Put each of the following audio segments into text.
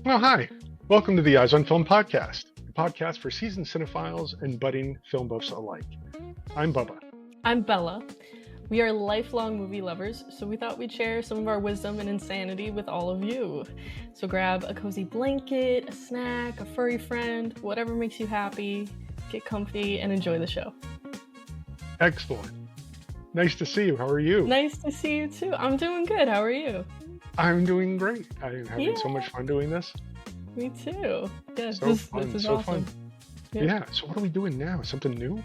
Well, hi. Welcome to the Eyes on Film podcast, a podcast for seasoned cinephiles and budding film buffs alike. I'm Bubba. I'm Bella. We are lifelong movie lovers, so we thought we'd share some of our wisdom and insanity with all of you. So grab a cozy blanket, a snack, a furry friend, whatever makes you happy, get comfy, and enjoy the show. Excellent. Nice to see you. How are you? Nice to see you too. I'm doing good. How are you? I'm doing great. I'm having so much fun doing this. Me too. Yeah, So this fun. is So awesome. fun. Yeah. So what are we doing now? Something new?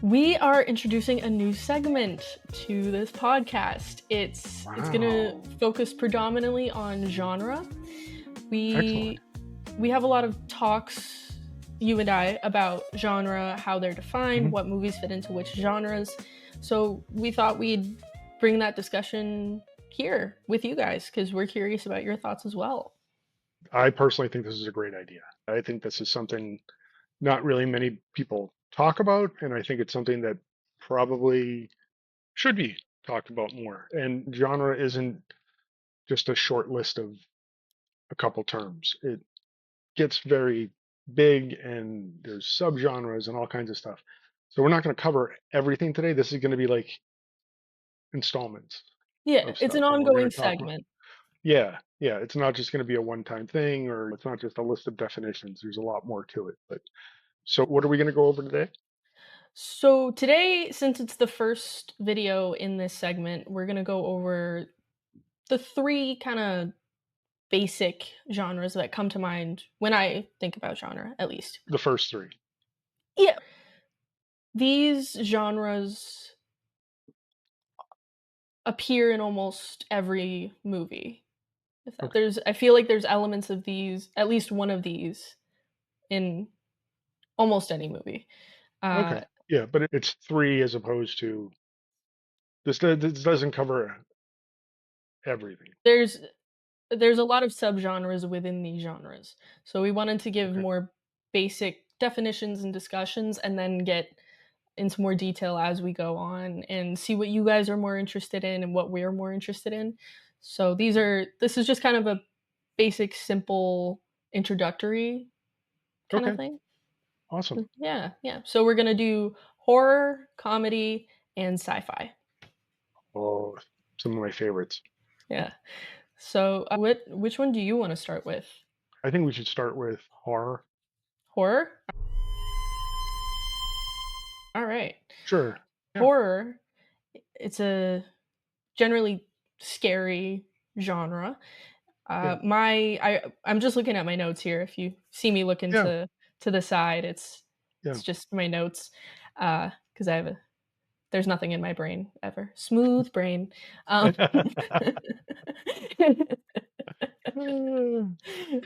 We are introducing a new segment to this podcast. It's gonna focus predominantly on genre. Excellent. We have a lot of talks, you and I, about genre, how they're defined, what movies fit into which genres. So we thought we'd bring that discussion here with you guys because we're curious about your thoughts as well. I personally think this is a great idea. I think this is something not really many people talk about, and I think it's something that probably should be talked about more. And genre isn't just a short list of a couple terms. It gets very big and there's subgenres and all kinds of stuff. So we're not going to cover everything today. This is going to be like installments Yeah, of it's stuff. an And we're going ongoing to talk about, segment. yeah. It's not just going to be a one-time thing, or it's not just a list of definitions. There's a lot more to it. But so what are we going to go over today? So today, since it's the first video in this segment, we're going to go over the three kind of basic genres that come to mind when I think about genre, at least. The first three. Yeah. These genres appear in almost every movie. Okay. I feel like there's elements of these, at least one of these, in almost any movie. Okay. Yeah, but it's three as opposed to this doesn't cover everything. There's a lot of subgenres within these genres, so we wanted to give Okay. more basic definitions and discussions, and then get into more detail as we go on and see what you guys are more interested in and what we're more interested in. So this is just kind of a basic, simple introductory kind of Okay. thing. Awesome. Yeah, yeah. So we're gonna do horror, comedy, and sci-fi. Oh, some of my favorites. Yeah. So which one do you want to start with? I think we should start with horror. Horror? All right. Sure. Yeah. Horror, it's a generally scary genre. Yeah. I'm just looking at my notes here. If you see me looking Yeah. to the side, Yeah. it's just my notes. Because there's nothing in my brain ever. Smooth brain.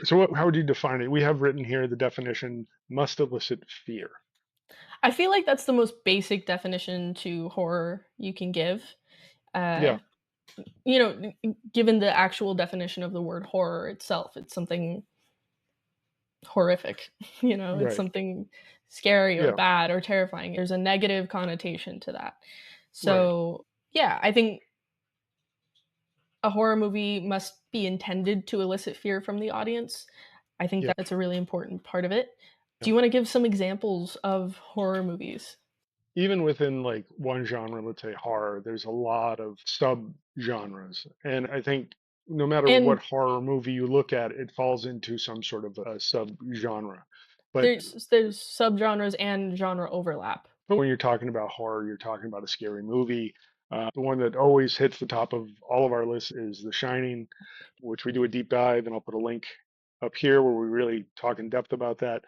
So how would you define it? We have written here the definition must elicit fear. I feel like that's the most basic definition to horror you can give. Uh, Yeah. Given the actual definition of the word horror itself, it's something horrific. It's Right. something scary or Yeah. bad or terrifying. There's a negative connotation to that. Right. So, yeah, I think a horror movie must be intended to elicit fear from the audience. I think Yeah. that's a really important part of it. Do Yeah. you want to give some examples of horror movies? Even within like one genre, let's say horror, there's a lot of sub genres. And I think no matter what And horror movie you look at, it falls into some sort of a sub genre. But there's subgenres and genre overlap. But when you're talking about horror, you're talking about a scary movie. The one that always hits the top of all of our lists is The Shining, which we do a deep dive, and I'll put a link up here where we really talk in depth about that.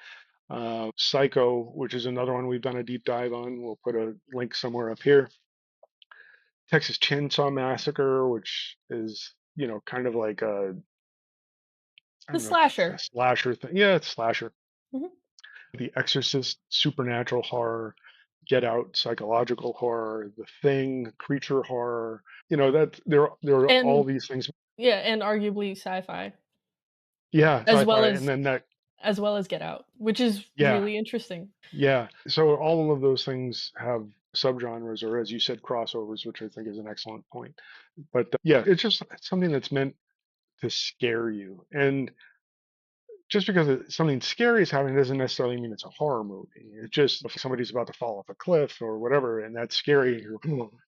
Psycho, which is another one we've done a deep dive on. We'll put a link somewhere up here. Texas Chainsaw Massacre, which is, kind of like I The don't know, a slasher. slasher thing. Yeah, it's slasher. Mhm. The Exorcist, supernatural horror. Get Out, psychological horror, The Thing, creature horror. That there are all And these things. yeah, and arguably sci-fi, Yeah, as well sci-fi, and as then that. Get Out, which is Yeah, really interesting. yeah. So all of those things have subgenres, or as you said, crossovers, which I think is an excellent point. But yeah, it's something that's meant to scare you. And just because something scary is happening doesn't necessarily mean it's a horror movie. It's just if somebody's about to fall off a cliff or whatever, and that's scary,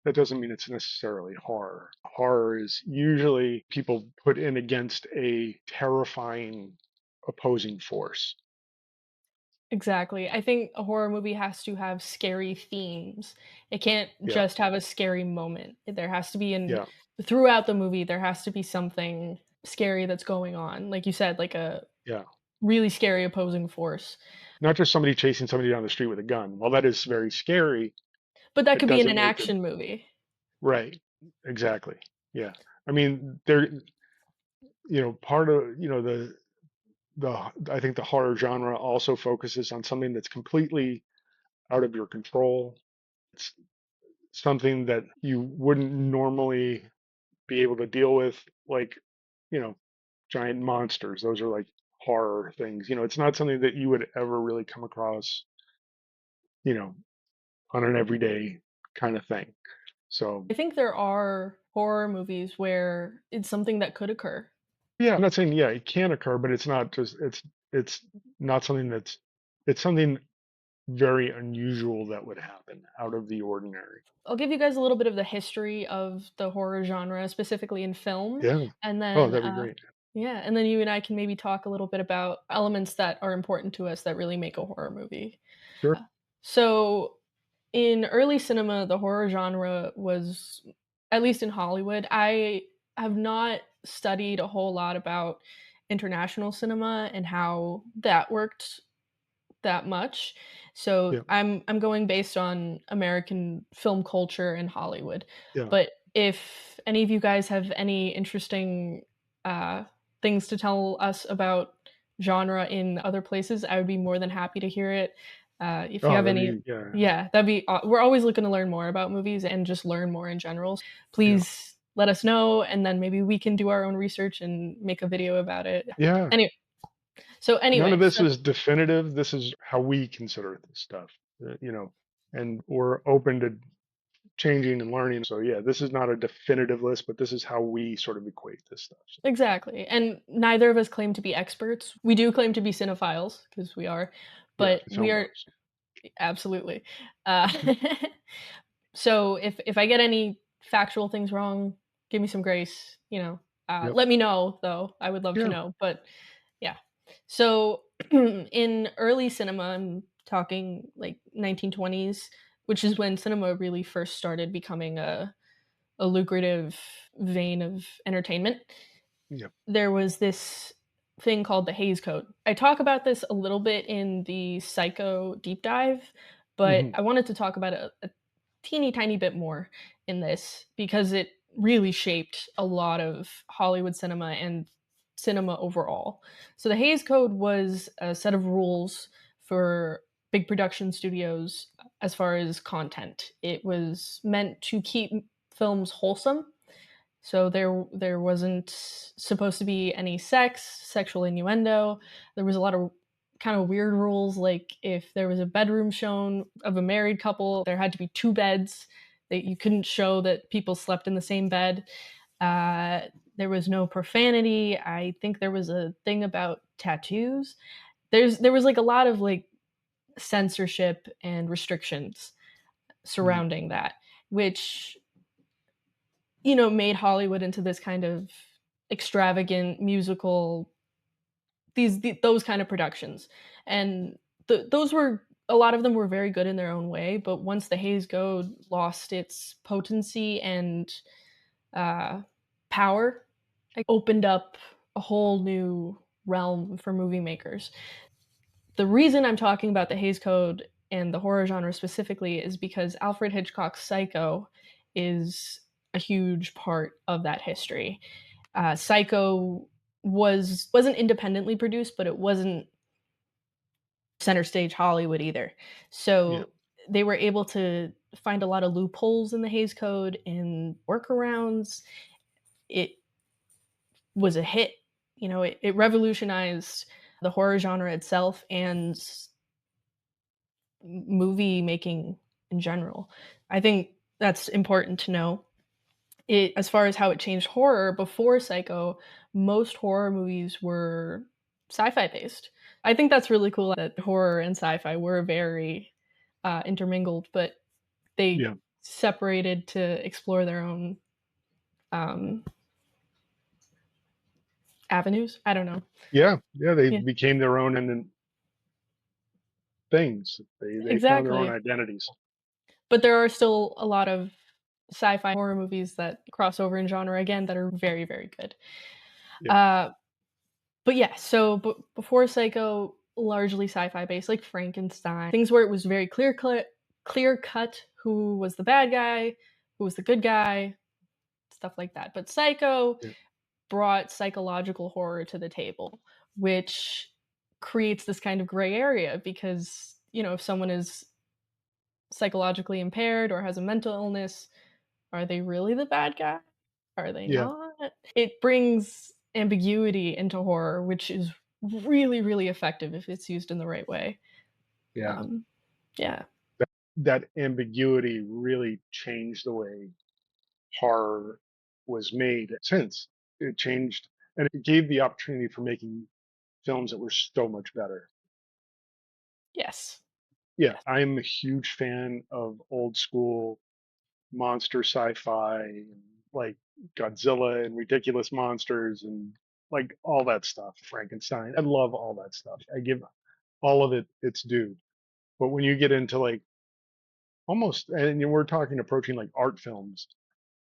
that doesn't mean it's necessarily horror. Horror is usually people put in against a terrifying opposing force. Exactly. I think a horror movie has to have scary themes. It can't Yeah, just have a scary moment. There has to be an yeah, throughout the movie, there has to be something scary that's going on. Like you said, like a yeah. really scary opposing force. Not just somebody chasing somebody down the street with a gun. While that is very scary, But that it could be in doesn't an make it action movie. right. Exactly. Yeah. I mean, there, part of, I think the horror genre also focuses on something that's completely out of your control. It's something that you wouldn't normally be able to deal with, like, you know, giant monsters. Those are like horror things. It's not something that you would ever really come across, you know, on an everyday kind of thing. So, I think there are horror movies where it's something that could occur. yeah, I'm not saying, yeah, it can occur, but it's not something it's something very unusual that would happen out of the ordinary. I'll give you guys a little bit of the history of the horror genre, specifically in film, Yeah. and Oh, then that'd be great. yeah, and then you and I can maybe talk a little bit about elements that are important to us that really make a horror movie. Sure. So, in early cinema, the horror genre was, at least in Hollywood, I have not studied a whole lot about international cinema and how that worked that much. So Yeah. I'm going based on American film culture and Hollywood. Yeah. But if any of you guys have any interesting uh, things to tell us about genre in other places, I would be more than happy to hear it. If you Oh, have that'd any, be, yeah. yeah, that'd be. We're always looking to learn more about movies and just learn more in general. Yeah. Please let us know, and then maybe we can do our own research and make a video about it. Yeah. Anyway, so None of anyway, this so is definitive. This is how we consider this stuff, and we're open to changing and learning. So, yeah, this is not a definitive list, but this is how we sort of equate this stuff. So, exactly, and neither of us claim to be experts. We do claim to be cinephiles because we are, yeah, but the we film are buffs. absolutely. Uh, so if I get any factual things wrong, give me some grace. Yep. Let me know though. I would love to Yeah. know. But yeah, so in early cinema, I'm talking like 1920s, which is when cinema really first started becoming a lucrative vein of entertainment. Yep. There was this thing called the Hays Code. I talk about this a little bit in the Psycho deep dive, but Hmm. I wanted to talk about it a teeny tiny bit more in this because it really shaped a lot of Hollywood cinema and cinema overall. So the Hays Code was a set of rules for big production studios as far as content. It was meant to keep films wholesome, so there wasn't supposed to be any sex, sexual innuendo. There was a lot of kind of weird rules, like if there was a bedroom shown of a married couple, there had to be two beds. That you couldn't show that people slept in the same bed. Uh, there was no profanity. I think there was a thing about tattoos. There was like a lot of like censorship and restrictions Hmm. surrounding that, which made Hollywood into this kind of extravagant musical, those kind of productions. And those were a lot of them were very good in their own way, but once the Hays Code lost its potency and uh, power, it opened up a whole new realm for movie makers. The reason I'm talking about the Hays Code and the horror genre specifically is because Alfred Hitchcock's Psycho is a huge part of that history. Psycho wasn't independently produced, but it wasn't center stage Hollywood either. Yeah. So they were able to find a lot of loopholes in the Hays Code and workarounds. It was a hit. It revolutionized the horror genre itself and movie making in general. I think that's important to know. As far as how it changed horror before Psycho, most horror movies were sci-fi based. I think that's really cool that horror and sci-fi were very intermingled, but they Yeah. separated to explore their own um, avenues. I don't know. Yeah. Yeah. They Yeah, became their own and things. They found their own exactly. identities. But there are still a lot of sci-fi horror movies that cross over in genre again that are very, very good. Yeah. Uh, but yeah, so before Psycho, largely sci-fi based, like Frankenstein, things where it was very clear cut who was the bad guy, who was the good guy, stuff like that. But Psycho Yeah. brought psychological horror to the table, which creates this kind of gray area because, if someone is psychologically impaired or has a mental illness, are they really the bad guy? Are they Yeah. not? It brings ambiguity into horror, which is really, really effective if it's used in the right way. Yeah. Um, yeah. That ambiguity really changed the way horror was made since it changed, and it gave the opportunity for making films that were so much better. Yes. Yeah, Yes. I'm a huge fan of old school monster sci-fi, and like Godzilla and ridiculous monsters and like all that stuff. Frankenstein. I love all that stuff. I give all of it its due. But when you get into like almost, and we're talking approaching like art films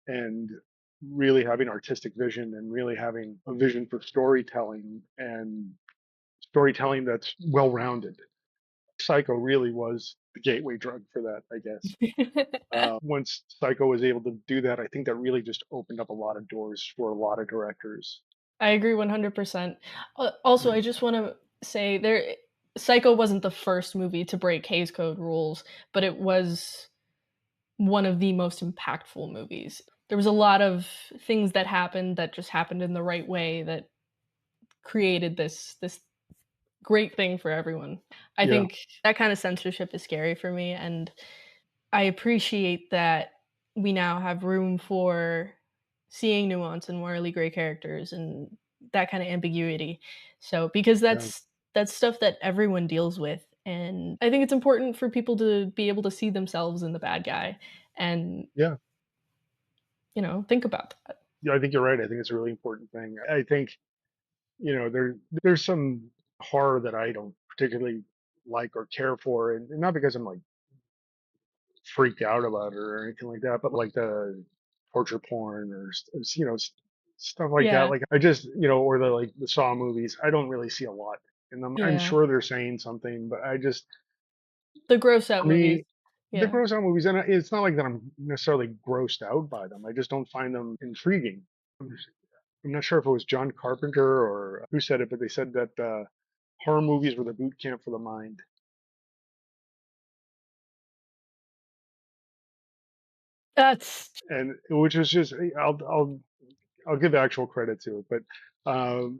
and really having artistic vision and really having a vision for storytelling and storytelling that's well rounded. Psycho really was the gateway drug for that, I guess. Once Psycho was able to do that, I think that really just opened up a lot of doors for a lot of directors. I agree 100%. Also, Yeah. I just want to say Psycho wasn't the first movie to break Hays Code rules, but it was one of the most impactful movies. There was a lot of things that happened that just happened in the right way that created this great thing for everyone. I Yeah. think that kind of censorship is scary for me, and I appreciate that we now have room for seeing nuance and morally gray characters and that kind of ambiguity. So because Yeah. that's stuff that everyone deals with, and I think it's important for people to be able to see themselves in the bad guy and, Yeah. think about that. Yeah. I think you're right. I think it's a really important thing. I think, there's some horror that I don't particularly like or care for, and not because I'm like freaked out about it or anything like that, but like the torture porn or stuff like that. Yeah. Like I just or the like the Saw movies. I don't really see a lot in them. I'm Yeah. sure they're saying something, but I just The gross out for movies. me, the Yeah. gross out movies, and it's not like that I'm necessarily grossed out by them. I just don't find them intriguing. I'm not sure if it was John Carpenter or who said it, but they said that horror movies were the boot camp for the mind, That's and which is just I'll give actual credit to it, but um,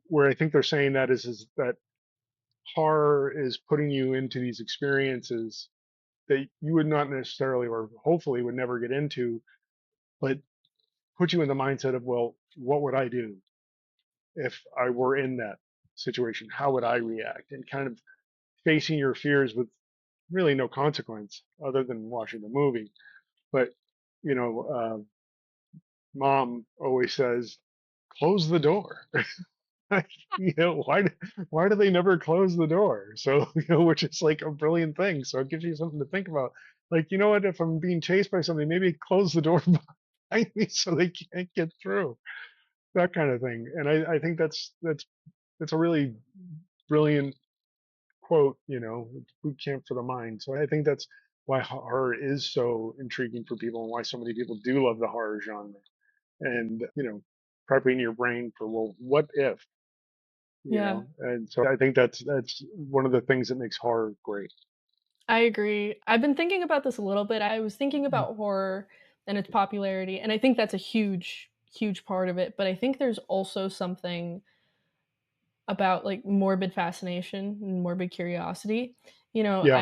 where I think they're saying that is that horror is putting you into these experiences that you would not necessarily or hopefully would never get into, but put you in the mindset of, well, what would I do if I were in that situation? How would I react? And kind of facing your fears with really no consequence other than watching the movie. But you know, mom always says, "Close the door." Why do they never close the door? So which is like a brilliant thing. So it gives you something to think about. Like, you know what? If I'm being chased by something, maybe close the door behind me so they can't get through. That kind of thing. And I think that's a really brilliant quote. Boot camp for the mind. So I think that's why horror is so intriguing for people and why so many people do love the horror genre. And prepping your brain for, well, what if? yeah. And so I think that's one of the things that makes horror great. I agree. I've been thinking about this a little bit. I was thinking Mm. about horror and its popularity, and I think that's a huge, huge part of it. But I think there's also something about like morbid fascination and morbid curiosity. Yeah.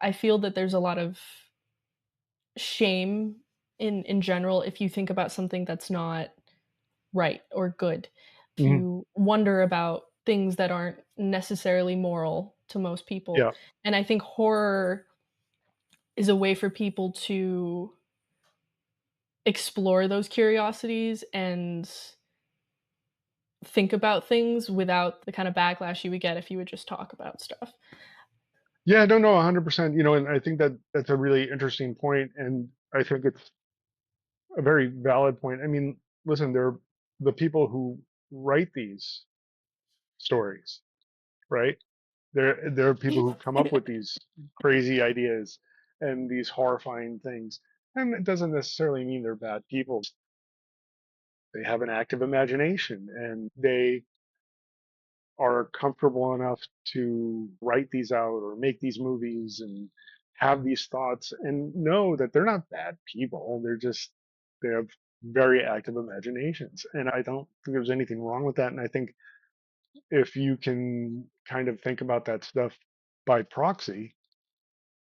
I feel that there's a lot of shame in general if you think about something that's not right or good. If Mhm. you wonder about things that aren't necessarily moral to most people. Yeah. And I think horror is a way for people to explore those curiosities and think about things without the kind of backlash you would get if you would just talk about stuff. Yeah, no, no, 100%. And I think that that's a really interesting point, and I think it's a very valid point. I mean, listen, there are the people who write these stories, right? There are people who come up with these crazy ideas and these horrifying things, and it doesn't necessarily mean they're bad people. They have an active imagination, and they are comfortable enough to write these out or make these movies and have these thoughts and know that they're not bad people. They have very active imaginations. And I don't think there's anything wrong with that. And I think if you can kind of think about that stuff by proxy,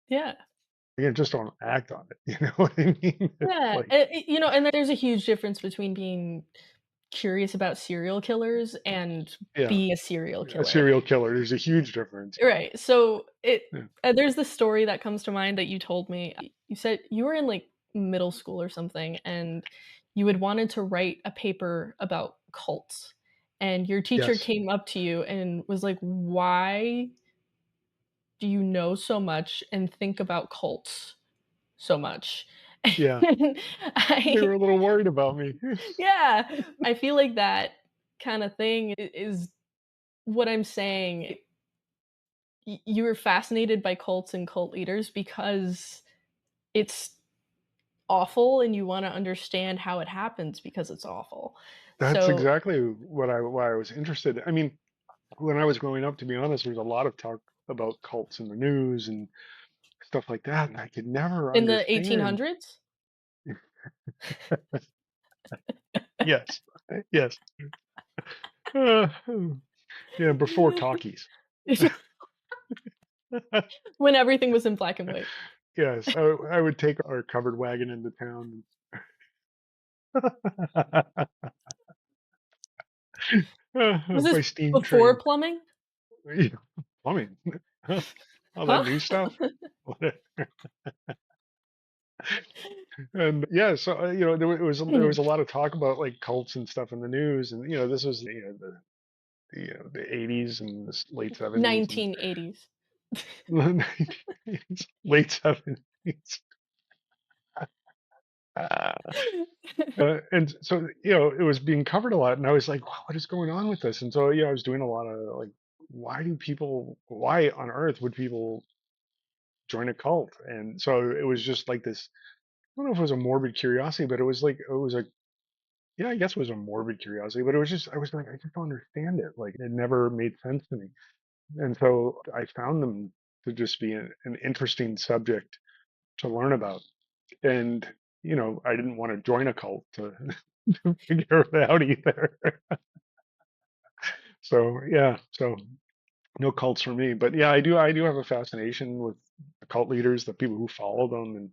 Yeah. again, just don't act on it. You know what I mean? It's Yeah, like, and there's a huge difference between being curious about serial killers and yeah, being a serial a killer. serial killer. There's a huge difference. Right, so Yeah. there's this story that comes to mind that you told me. You said you were in, like, middle school or something, and you had wanted to write a paper about cults, and your teacher Yes. came up to you and was like, "Why do you know so much and think about cults so much?" Yeah. And They were I a little worried about me. yeah, I feel like that kinda thing is what I'm saying. You were fascinated by cults and cult leaders because it's awful and you wanna understand how it happens because it's awful. That's So exactly why I was interested. I mean, when I was growing up, to be honest, there was a lot of talk about cults in the news and stuff like that, and I could never in the understand. 1800s? Yes, yes, uh, yeah, before talkies. When everything was in black and white. Yes, I would take our covered wagon into town. Was this By steam before train. plumbing? Yeah, plumbing. All that Huh? new stuff. And yeah, so there was a lot of talk about like cults and stuff in the news, and this was the 80s and the late 70s and 1980s. late 70s. And so it was being covered a lot, and I was like, wow, what is going on with this? And so I was doing a lot of like, why on earth would people join a cult? And so it was just like this. I don't know if it was a morbid curiosity, but it was a yeah, I guess it was a morbid curiosity, but it was just I was like, I just don't understand it. Like it never made sense to me. And so I found them to just be an interesting subject to learn about. And I didn't want to join a cult to, to figure it out either. So yeah, so no cults for me. But yeah, I do have a fascination with the cult leaders, the people who follow them, and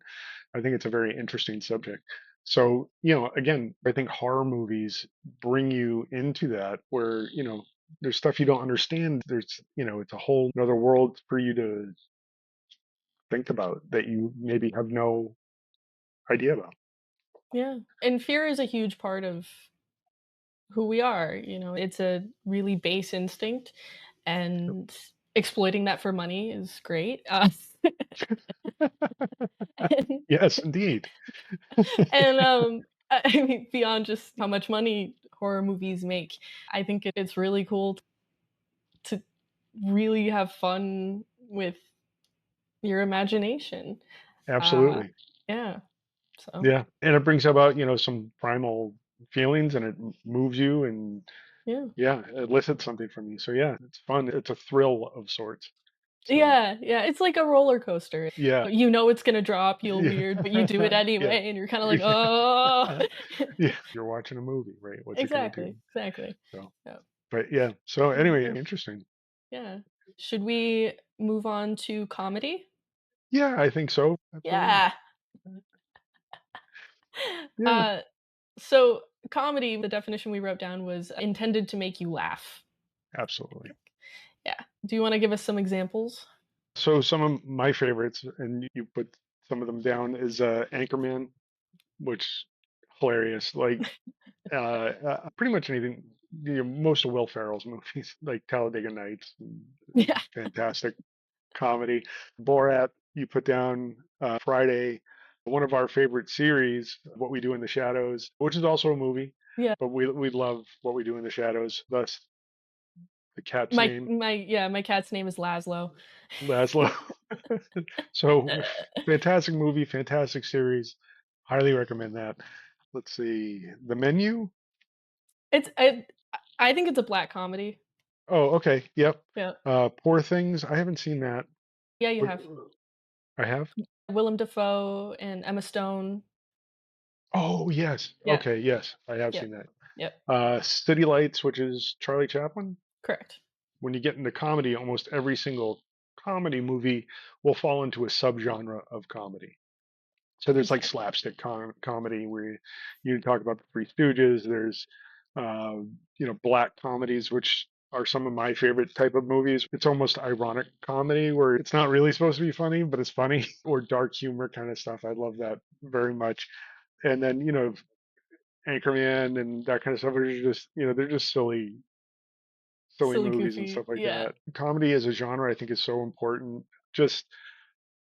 I think it's a very interesting subject. So, again, I think horror movies bring you into that where, there's stuff you don't understand. It's a whole another world for you to think about that you maybe have no idea about. Yeah, and fear is a huge part of who we are, it's a really base instinct, and exploiting that for money is great, and Yes, indeed. I mean, beyond just how much money horror movies make, I think it's really cool to really have fun with your imagination, uh, Absolutely. yeah, so, Yeah. And it brings about, some primal feelings and it moves you and yeah. yeah, it elicits something from you. So yeah, it's fun. It's a thrill of sorts. So Yeah, yeah, it's like a roller coaster. yeah. You know it's gonna drop, you Yeah. weird, but you do it Yeah. anyway, and you're kinda like, Yeah. "Oh." Yeah. You're watching a movie, right? What's it gonna do? Exactly, exactly. So, Yeah, but yeah. So yeah, anyway, yeah, interesting. yeah. Should we move on to comedy? Yeah, I think so. Absolutely. Yeah. Yeah. Uh, so comedy, the definition we wrote down was intended to make you laugh. absolutely. Yeah. Do you wanna give us some examples? So some of my favorites, and you put some of them down, is Anchorman, which hilarious. Like pretty much anything. Most of Will Ferrell's movies, like Talladega Nights, Yeah. fantastic comedy. Borat, you put down Friday. One of our favorite series, What We Do in the Shadows, which is also a movie, Yeah. but we love What We Do in the Shadows. Thus, the cat's My name, my yeah, my cat's name is Laszlo. Laszlo. So fantastic movie, fantastic series. Highly recommend that. Let's see, The Menu. It's I think it's a black comedy. Oh, okay, yep. Yeah. Poor Things. I haven't seen that. Yeah, you What have. I have? Willem Dafoe and Emma Stone. Oh, yes. Yeah. Okay, yes, I have Yeah. seen that. Yep. City Lights, which is Charlie Chaplin. Correct. When you get into comedy, almost every single comedy movie will fall into a subgenre of comedy. So there's like Exactly. slapstick comedy where you talk about the Three Stooges. There's black comedies, which are some of my favorite type of movies. It's almost ironic comedy where it's not really supposed to be funny, but it's funny, or dark humor kind of stuff. I love that very much. And then Anchorman and that kind of stuff are just they're just silly Silly movies and goofy. stuff like Yeah. that. Comedy as a genre, I think, is so important. Just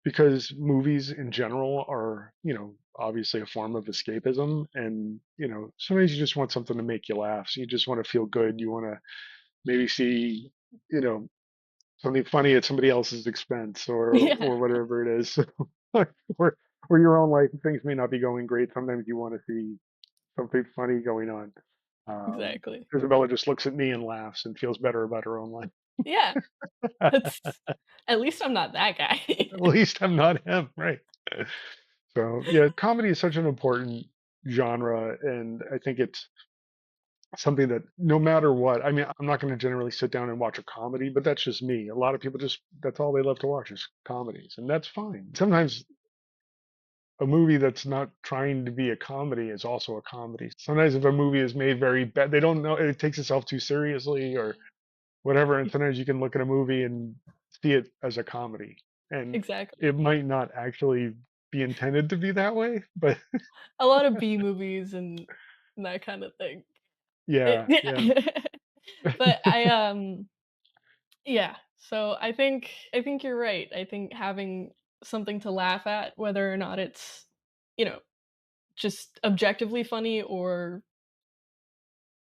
because movies in general are, obviously a form of escapism. And, sometimes you just want something to make you laugh. So you just want to feel good. You want to maybe see, you know, something funny at somebody else's expense Yeah. or whatever it is. or, or your own life, things may not be going great. Sometimes you want to see something funny going on. Exactly. Isabella just looks at me and laughs and feels better about her own life. Yeah. That's at least I'm not that guy. At least I'm not him, right? So yeah, comedy is such an important genre, and I think it's something that no matter what, I mean, I'm not going to generally sit down and watch a comedy, but that's just me. A lot of people just that's all they love to watch is comedies, and that's fine. Sometimes a movie that's not trying to be a comedy is also a comedy. Sometimes if a movie is made very bad, they don't know it takes itself too seriously or whatever, and sometimes you can look at a movie and see it as a comedy, and Exactly. it might not actually be intended to be that way, but A lot of B movies and that kind of thing. It yeah, yeah. yeah. But yeah, so I think you're right. I think having something to laugh at, whether or not it's, you know, just objectively funny or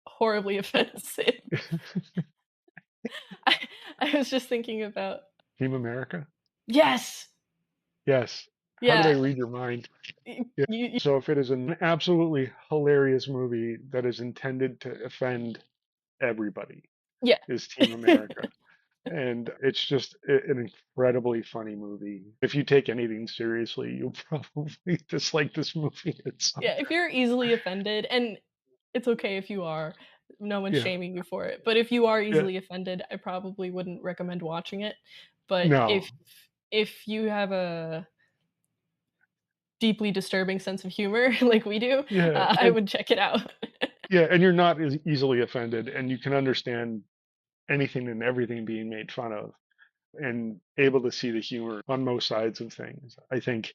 horribly offensive. I I was just thinking about Team America? yes! Yes. How did I Yeah. read your mind? Y Yeah. you So if it is an absolutely hilarious movie that is intended to offend everybody, yeah. is Team America. And it's just an incredibly funny movie. If you take anything seriously, you'll probably dislike this movie at some. Yeah, if you're easily offended, and it's okay if you are, no one's Yeah. shaming you for it, but if you are Yeah. easily offended, I probably wouldn't recommend watching it. But No. if you have a deeply disturbing sense of humor like we do, Yeah. I would check it out. Yeah, and you're not as easily offended, and you can understand anything and everything being made fun of, and able to see the humor on most sides of things. I think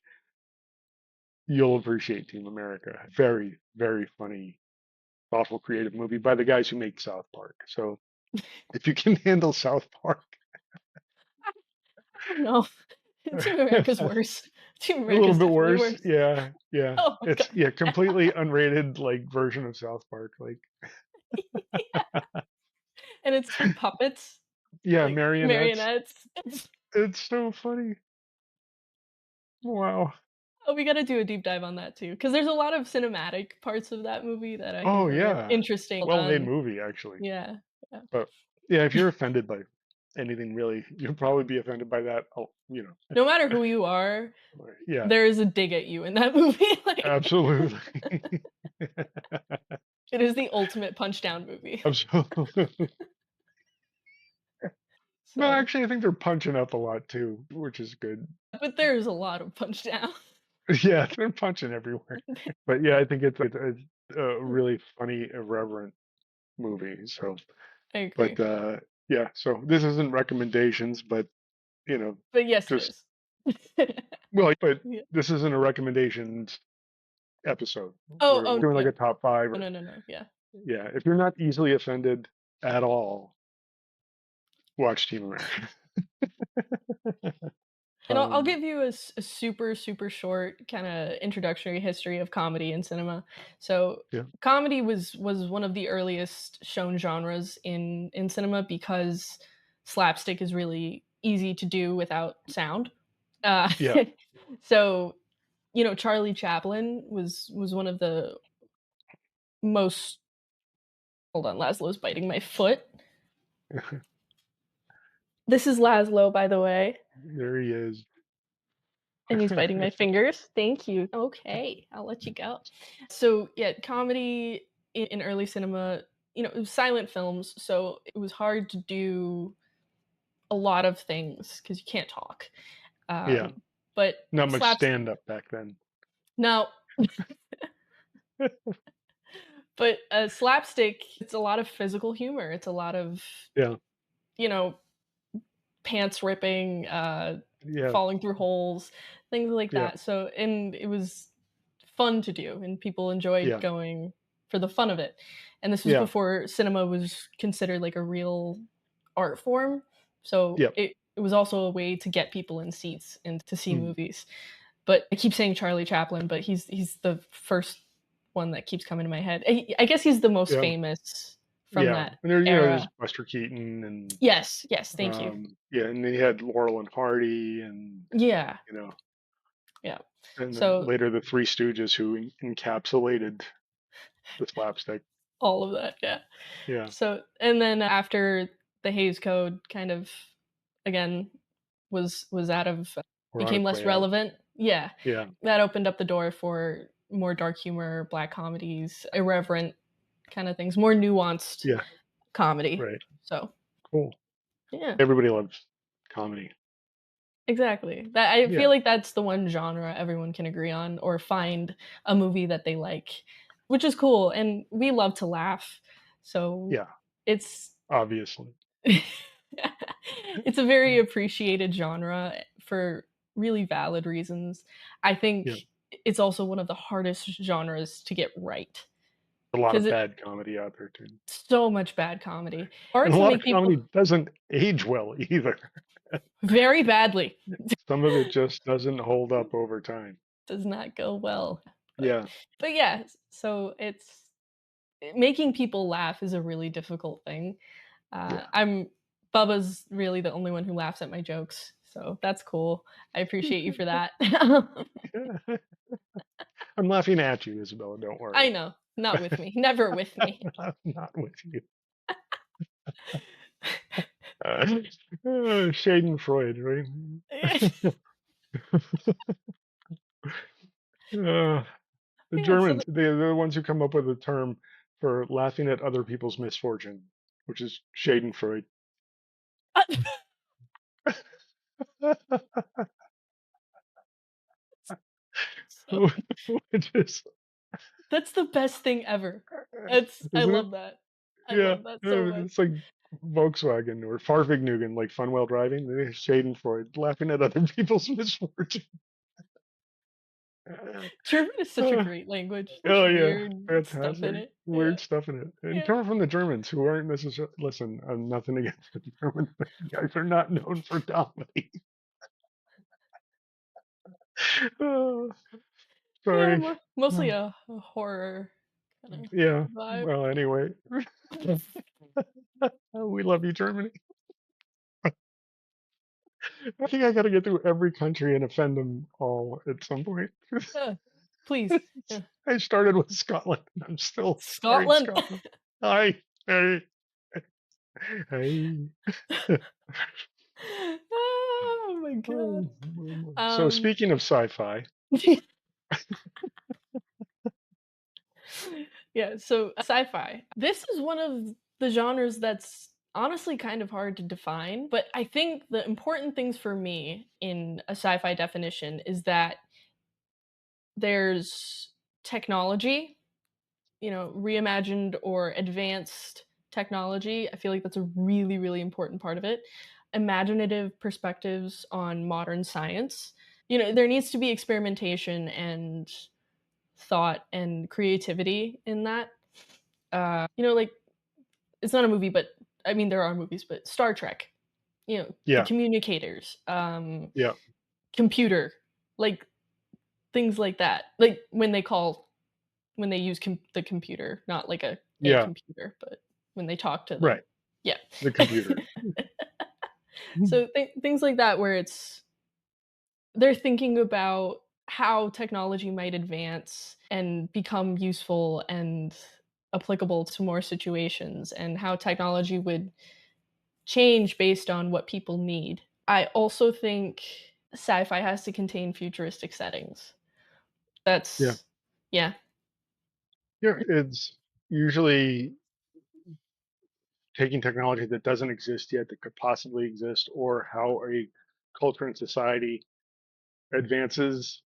you'll appreciate Team America. Very, very funny, thoughtful, creative movie by the guys who make South Park. So if you can handle South Park, I don't know. Team America's a worse. Team little America's bit definitely worse. worse. Yeah, yeah. Oh my It's god. yeah, completely unrated like version of South Park. Like And it's puppets, yeah, like marionettes. marionettes. It's so funny. Wow. Oh, we gotta do a deep dive on that too, because there's a lot of cinematic parts of that movie that I Oh think are yeah. interesting Well made done. movie actually. Yeah, yeah. But yeah, if you're offended by anything really, you'll probably be offended by that. Oh, No matter who you are, yeah, there is a dig at you in that movie, like, absolutely. it is the ultimate punch down movie. Absolutely. No, So actually, I think they're punching up a lot too, which is good. but there's a lot of punch down. Yeah, they're punching everywhere. But yeah, I think it's a really funny, irreverent movie. So I But agree. yeah, so this isn't recommendations, but you know, But yes, it just is. well, but Yeah. this isn't a recommendations episode. Oh, We're doing like yeah. a top five. Oh, Or, no, no, no, yeah. yeah, if you're not easily offended at all, watch Team America. And I'll um, give you a super, super short kinda introductory history of comedy in cinema. So, yeah, comedy was one of the earliest shown genres in cinema because slapstick is really easy to do without sound. Uh, yeah, so, Charlie Chaplin was one of the most hold on, Laszlo's biting my foot. This is Laszlo, by the way. there he is. And he's biting my fingers. Thank you. Okay, I'll let you go. So, yeah, comedy in early cinema, it was silent films, so it was hard to do a lot of things because you can't talk. Yeah, But not much slaps stand up back then. now, but slapstick, it's a lot of physical humor. It's a lot of Yeah, you know pants ripping, yeah, falling through holes, things like yeah, that. So, and it was fun to do, and people enjoyed yeah, going for the fun of it. And this was yeah, before cinema was considered like a real art form. So yeah. it was also a way to get people in seats and to see Mm, movies. But I keep saying Charlie Chaplin, but he's the first one that keeps coming to my head. I guess he's the most yeah, famous from yeah. that And there, there's era. Buster Keaton and Yes, yes, thank you. yeah, and then you had Laurel and Hardy, and Yeah, you know, yeah. and then So later the Three Stooges, who encapsulated the slapstick. all of that, yeah. Yeah, So and then after the Hays Code kind of again was out of we're on became its less way out. relevant. Yeah. Yeah, That opened up the door for more dark humor, black comedies, irreverent kind of things, more nuanced yeah, comedy. right. So, Cool. yeah. Everybody loves comedy. Exactly. That I Yeah, feel like that's the one genre everyone can agree on or find a movie that they like, which is cool, and we love to laugh. So, yeah, it's obviously. it's a very appreciated genre for really valid reasons. I think Yeah, it's also one of the hardest genres to get right a lot because of it's bad comedy out there too, so much bad comedy. Hard and a to lot of make people comedy doesn't age well either. very badly. Some of it just doesn't hold up over time. Does not go well. But Yeah, but yeah, so it's making people laugh is a really difficult thing. yeah. I'm Bubba's really the only one who laughs at my jokes, so that's cool. I appreciate you for that. I'm laughing at you, Isabella. Don't I worry. know, not with me, never with me. I'm not with you. Schadenfreude, right? Uh, the Yeah, so Germans, they're the ones who come up with a term for laughing at other people's misfortune, which is Schadenfreude. so Which is, that's the best thing ever. I isn't it? love that. I Yeah, love that so much. it's like Volkswagen or Fahrvergnügen, like fun while driving. Schadenfreude, laughing at other people's misfortune. German is such a Uh, great language. Such oh yeah, weird stuff in fantastic. it. Yeah, Weird stuff in it. And yeah. coming from the Germans, who aren't necessarily, listen, I'm nothing against the Germans, but you guys are not known for comedy. Oh, Yeah, sorry. mostly a horror kinda Yeah. vibe. Well, anyway, we love you, Germany. I think I got to get through every country and offend them all at some point. Yeah, please. Yeah. I started with Scotland. I'm still sorry, Scotland. Scotland. Hi. Hey. Hey. Oh my god. So Um, speaking of sci-fi, yeah, so sci-fi. This is one of the genres that's honestly kind of hard to define, but I think the important things for me in a sci-fi definition is that there's technology, reimagined or advanced technology. I feel like that's a really, really important part of it. Imaginative perspectives on modern science. There needs to be experimentation and thought and creativity in that. Like it's not a movie, but I mean there are movies, but Star Trek, the Yeah. communicators, Yeah. computer, like things like that. Like when they use the computer, not like a Yeah. computer, but when they talk to the Right. yeah. The computer. So things like that where they're thinking about how technology might advance and become useful and applicable to more situations and how technology would change based on what people need. I also think sci-fi has to contain futuristic settings. Yeah. That's yeah. Yeah. It's usually taking technology that doesn't exist yet that could possibly exist, or how a culture and society advances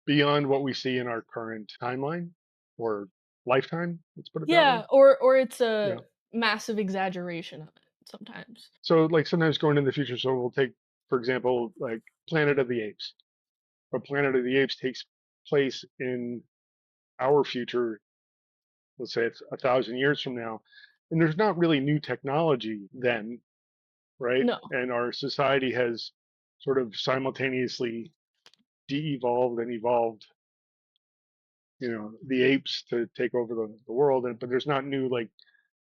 beyond what we see in our current timeline or lifetime. Let's put it that way. Yeah, or it's Yeah. a massive exaggeration of it sometimes. So, like sometimes going in the future, so we'll take, for example, like Planet of the Apes. But Planet of the Apes takes place in our future. Let's say it's 1,000 years from now, and there's not really new technology then, right? No. And our society has sort of simultaneously de-evolved and evolved, the apes to take over the world. And but there's not new like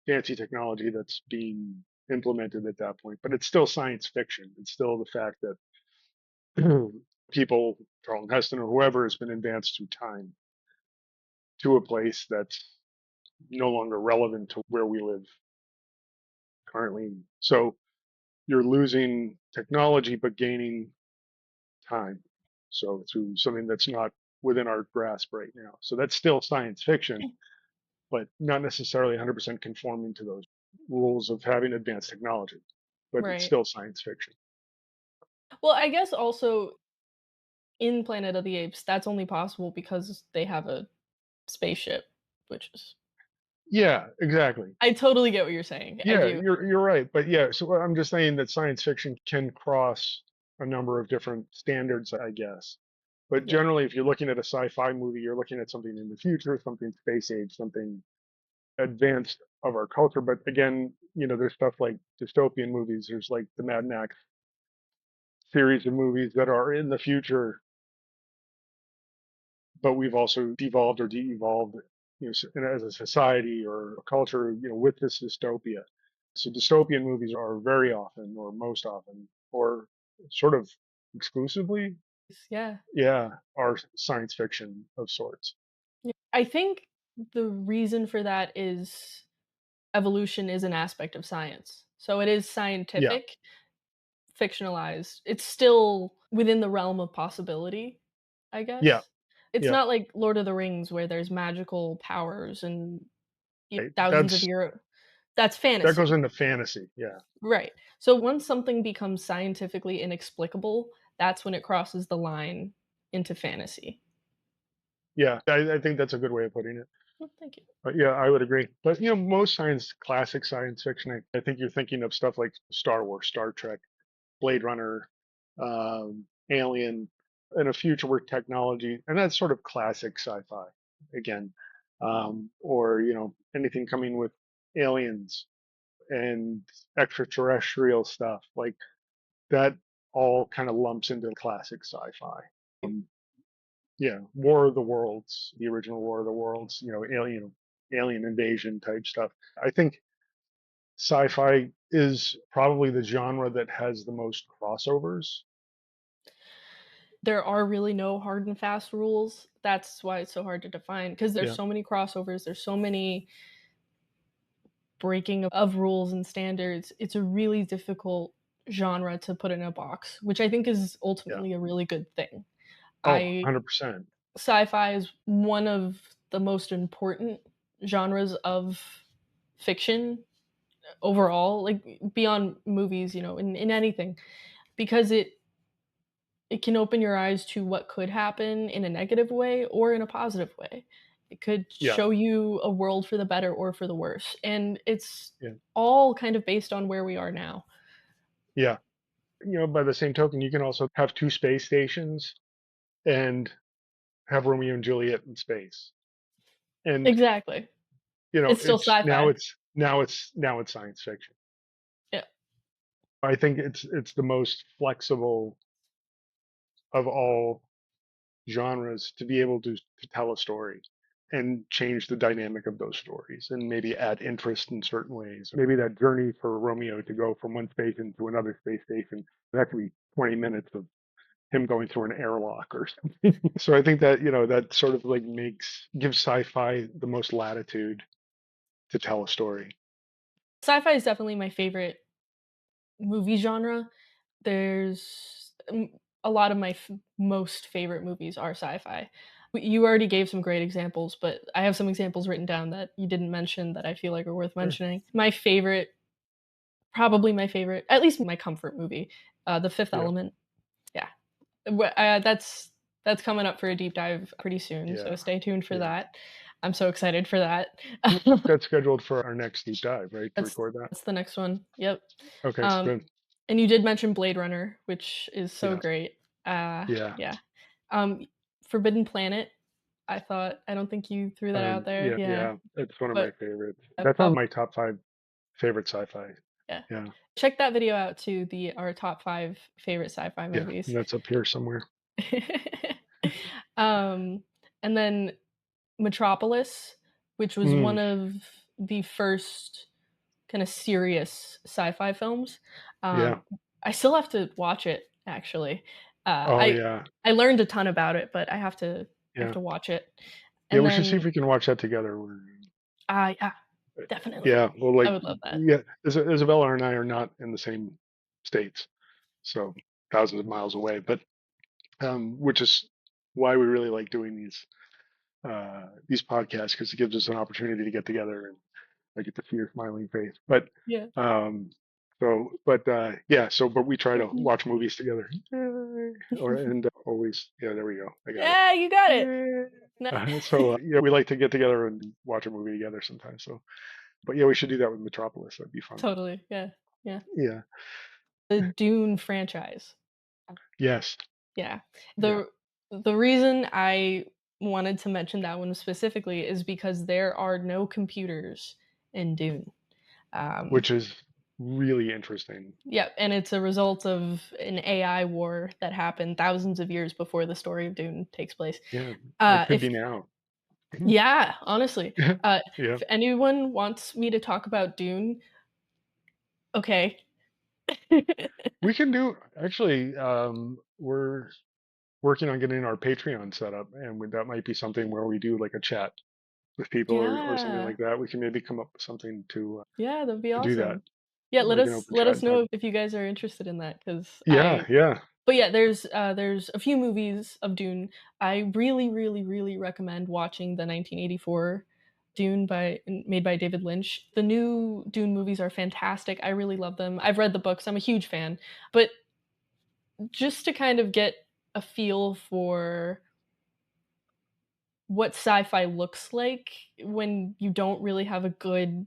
fancy technology that's being implemented at that point. But it's still science fiction. It's still the fact that people, Charlton Heston or whoever, has been advanced through time to a place that's no longer relevant to where we live currently. So you're losing technology but gaining time. So through something that's not within our grasp right now. So that's still science fiction, but not necessarily 100% conforming to those rules of having advanced technology. But it's Right. still science fiction. Well, I guess also in Planet of the Apes, that's only possible because they have a spaceship, which is Yeah, exactly. I totally get what you're saying. I Yeah, do. you're right. But yeah, so I'm just saying that science fiction can cross a number of different standards, I guess. But Yeah. generally, if you're looking at a sci-fi movie, you're looking at something in the future, something space age, something advanced of our culture. But again, there's stuff like dystopian movies. There's like the Mad Max series of movies that are in the future, but we've also devolved or de-evolved, as a society or a culture, with this dystopia. So dystopian movies are very often, or most often, or sort of exclusively, Yeah. yeah, are science fiction of sorts. Yeah. I think the reason for that is evolution is an aspect of science. So it is Yeah, scientific, fictionalized. It's still within the realm of possibility, I yeah, guess. It's yeah. not like Lord of the Rings where there's magical powers and Right. thousands of year that's That goes fantasy. into fantasy. Yeah, Right. So once something becomes scientifically inexplicable, that's when it crosses the line into fantasy. yeah. I think that's a good way of putting it. Well, thank you. But yeah, I would agree. But most classic science fiction, I think you're thinking of stuff like Star Wars, Star Trek, Blade Runner, Alien, in a future where technology, and that's sort of classic sci-fi again, or anything coming with aliens and extraterrestrial stuff like that, all kind of lumps into classic sci-fi. Um, yeah, War of the Worlds, the original War of the Worlds, alien invasion type stuff. I think sci-fi is probably the genre that has the most crossovers. There are really no hard and fast rules. That's why it's so hard to define because there's Yeah, so many crossovers, there's so many breaking of rules and standards. It's a really difficult genre to put in a box, which I think is yeah. ultimately a really good thing. Oh, I 100%. Sci-fi is one of the most important genres of fiction overall, like beyond movies, in anything, because it can open your eyes to what could happen in a negative way or in a positive way. It could Yeah, show you a world for the better or for the worse, and it's yeah, all kind of based on where we are now. yeah. By the same token, you can also have two space stations and have Romeo and Juliet in space. And Exactly. It's still it's sci-fi. now it's science fiction. Yeah. I think it's the most flexible of all genres to be able to tell a story and change the dynamic of those stories and maybe add interest in certain ways. Maybe that journey for Romeo to go from one station to another space station, that could be 20 minutes of him going through an airlock or something. So I think that, that sort of like gives sci-fi the most latitude to tell a story. Sci-fi is definitely my favorite movie genre. There's a lot of my most favorite movies are sci-fi. You already gave some great examples, but I have some examples written down that you didn't mention that I feel like are worth Sure. mentioning. My favorite, probably my favorite, at least my comfort movie, The Fifth Yeah. Element. Yeah, that's coming up for a deep dive pretty soon, so Yeah. stay tuned for Yeah. that. I'm so excited for that. That's scheduled for our next deep dive, right? To That's record that. that's the next one. Yep. Okay, so Um, good. and you did mention Blade Runner, which is so Yeah. great. Yeah. Yeah. Um, Forbidden Planet. I don't think you threw that out there. Yeah, Yeah, yeah. It's one of my but favorites. That's on my top five favorite sci-fi. yeah. Yeah. Check that video out too. The our top 5 favorite sci-fi Yeah. movies. That's up here somewhere. um, and then Metropolis, which was Mm, one of the first kind of serious sci-fi films. yeah. Um, I still have to watch it actually. Uh, Oh I yeah. I learned a ton about it, but I have Yeah. to watch it. Yeah, And we should see then if we can watch that together. yeah, definitely. Yeah, well, I like, would love that. yeah, Isabella and I are not in the same states, so thousands of miles away. But which is why we really like doing these podcasts, because it gives us an opportunity to get together and I get to see your smiling face. But Yeah. um, yeah, but we try to watch movies together, or and always, yeah, there we go, I got it. Yeah, you got it. No. Yeah, we like to get together and watch a movie together sometimes. So, but yeah, we should do that with Metropolis. That'd be fun. Totally. Yeah. Yeah. Yeah. The Dune franchise. Yes. Yeah. Yeah. The reason I wanted to mention that one specifically is because there are no computers in Dune. Um, Which is really interesting. yeah, and it's a result of an AI war that happened thousands of years before the story of Dune takes place. Yeah. That could If be now. Yeah, honestly, Yeah. if anyone wants me to talk about Dune, okay. We can do actually. We're working on getting our Patreon set up, and that might be something where we do like a chat with people or something Yeah. like that. We can maybe come up with something Yeah, that'd be to do that, awesome. Yeah, like an open let chat us type. know if you guys are interested in that because Yeah, yeah. but yeah, there's a few movies of Dune. I really, really, really recommend watching the 1984 Dune by made by David Lynch. The new Dune movies are fantastic. I really love them. I've read the books. I'm a huge fan. But just to kind of get a feel for what sci-fi looks like when you don't really have a good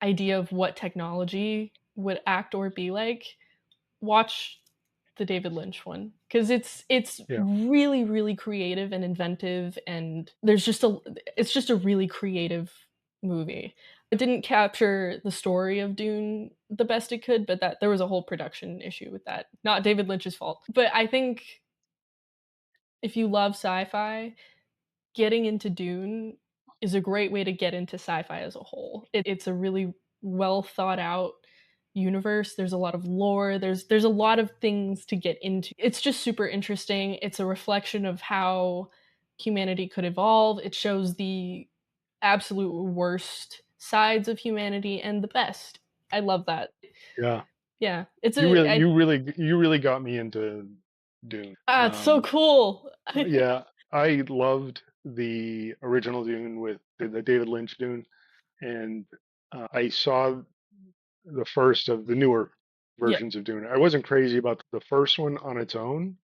idea of what technology would act or be like, watch the David Lynch one because it's Yeah. really really creative and inventive, and there's just a it's just a really creative movie. It didn't capture the story of Dune the best it could, but that there was a whole production issue with that. Not David Lynch's fault. But I think if you love sci-fi, getting into Dune is a great way to get into sci-fi as a whole. It's a really well thought out universe. There's a lot of lore. There's a lot of things to get into. It's just super interesting. It's a reflection of how humanity could evolve. It shows the absolute worst sides of humanity and the best. I love that. Yeah. Yeah, it's a I You really got me into Dune. it's so cool. Yeah, I loved the original Dune with the David Lynch Dune, and I saw the first of the newer Yeah. versions of Dune. I wasn't crazy about the first one on its own,